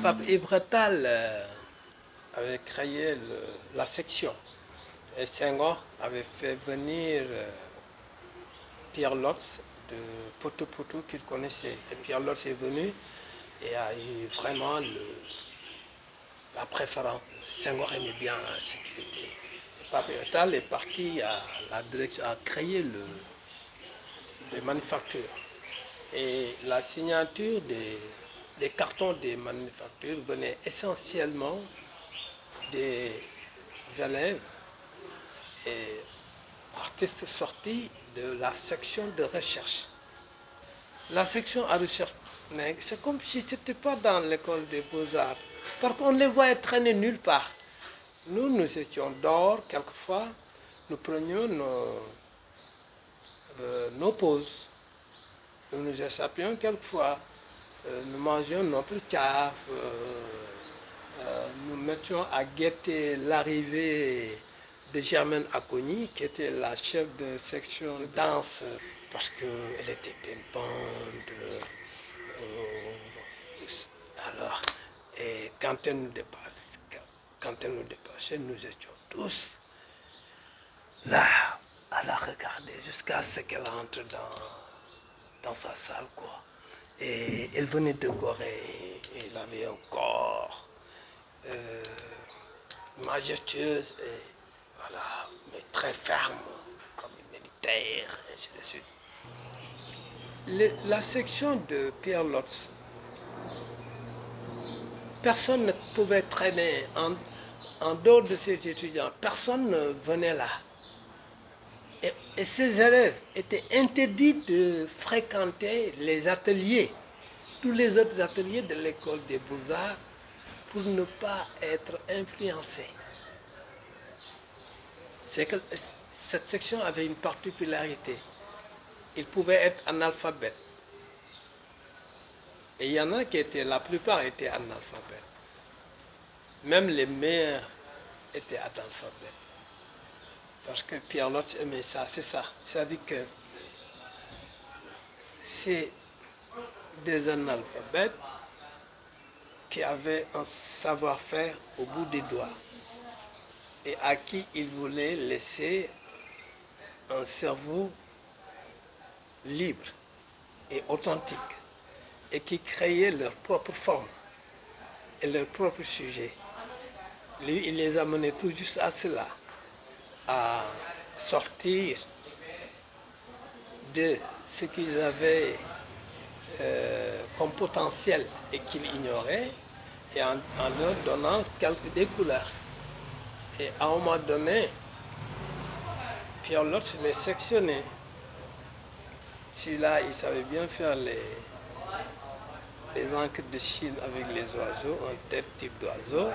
Pape Ibra Tall avait créé la section et Senghor avait fait venir Pierre Lotz de Poto-Poto qu'il connaissait. Et Pierre Lotz est venu et a eu vraiment la préférence. Senghor aimait bien la sécurité. Pape Ibra Tall est parti à la direction, à créer les manufactures. Et la signature des cartons des manufactures venait essentiellement des élèves et artistes sortis de la section de recherche. La section à recherche, c'est comme si ce n'était pas dans l'école des beaux-arts, parce qu'on les voyait traîner nulle part. Nous étions dehors, quelquefois, nous prenions nos pauses. Nous nous échappions quelquefois, nous mangions notre caf, nous mettions à guetter l'arrivée de Germaine Acogny, qui était la chef de section de danse, parce qu'elle était pimpante. Alors, et quand elle nous dépassait, nous étions tous là à la regarder jusqu'à ce qu'elle entre dans sa salle, quoi. Et elle venait de Gorée, elle avait un corps majestueuse, et voilà, mais très ferme, comme une militaire, et ainsi de suite. La section de Pierre Lotz, personne ne pouvait traîner en dehors de ses étudiants, personne ne venait là. Et ces élèves étaient interdits de fréquenter les ateliers, tous les autres ateliers de l'école des beaux-arts, pour ne pas être influencés. C'est que cette section avait une particularité. Ils pouvaient être analphabètes. Et il y en a qui étaient, la plupart étaient analphabètes. Même les meilleurs étaient analphabètes. Parce que Pierre Lotz aimait ça, c'est ça. C'est-à-dire que c'est des analphabètes qui avaient un savoir-faire au bout des doigts et à qui il voulait laisser un cerveau libre et authentique et qui créaient leur propre forme et leur propre sujet. Lui, il les amenait tout juste à cela, à sortir de ce qu'ils avaient comme potentiel et qu'ils ignoraient, et en leur donnant des couleurs. Et à un moment donné, Pierre Lotz les sectionnait. Celui-là, il savait bien faire les encres de Chine avec les oiseaux, un tel type d'oiseau.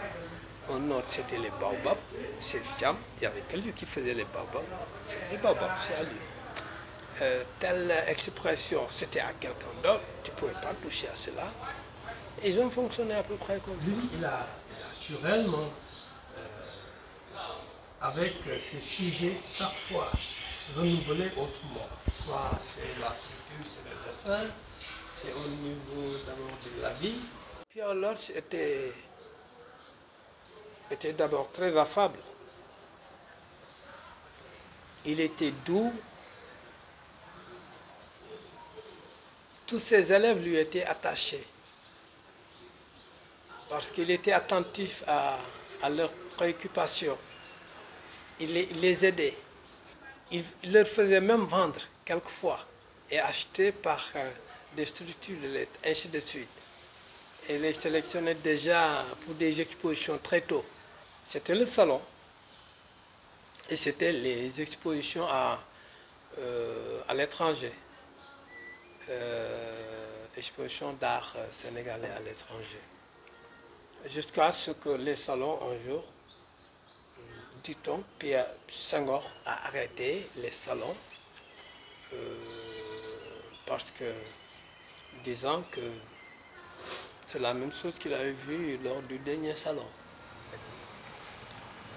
Un autre, c'était les baobabs, c'est le Fiam. Il y avait quelqu'un qui faisait les baobabs. C'est les baobabs, c'est à lui. Telle expression, c'était à quelqu'un d'autre, tu ne pouvais pas toucher à cela. Et ils ont fonctionné à peu près comme ça. Lui, il a naturellement, avec ce sujet, chaque fois, renouvelé autrement. Soit c'est la culture, c'est le dessin, c'est au niveau d'abord de la vie. Pierre Lotz était d'abord très affable. Il était doux. Tous ses élèves lui étaient attachés parce qu'il était attentif à leurs préoccupations. Il les aidait. Il leur faisait même vendre quelquefois et acheter par des structures de l'aide, ainsi de suite. et les sélectionnait déjà pour des expositions très tôt. C'était le salon et c'était les expositions à l'étranger, expositions d'art sénégalais à l'étranger. Jusqu'à ce que les salons, un jour, dit-on, Pierre Senghor a arrêté les salons parce que, disant que c'est la même chose qu'il avait vu lors du dernier salon.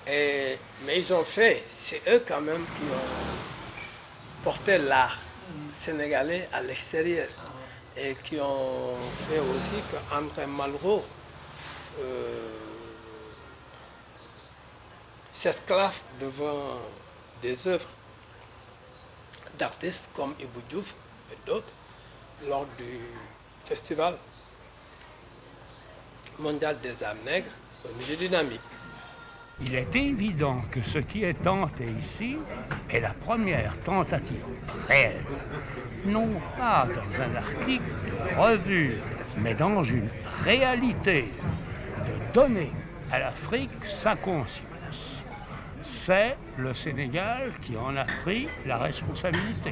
Mais ils ont fait, c'est eux quand même qui ont porté l'art sénégalais à l'extérieur et qui ont fait aussi qu'André Malraux s'esclave devant des œuvres d'artistes comme Ibou Diouf et d'autres lors du festival mondial des arts nègres au milieu dynamique. Il est évident que ce qui est tenté ici est la première tentative réelle, non pas dans un article de revue, mais dans une réalité, de donner à l'Afrique sa conscience. C'est le Sénégal qui en a pris la responsabilité.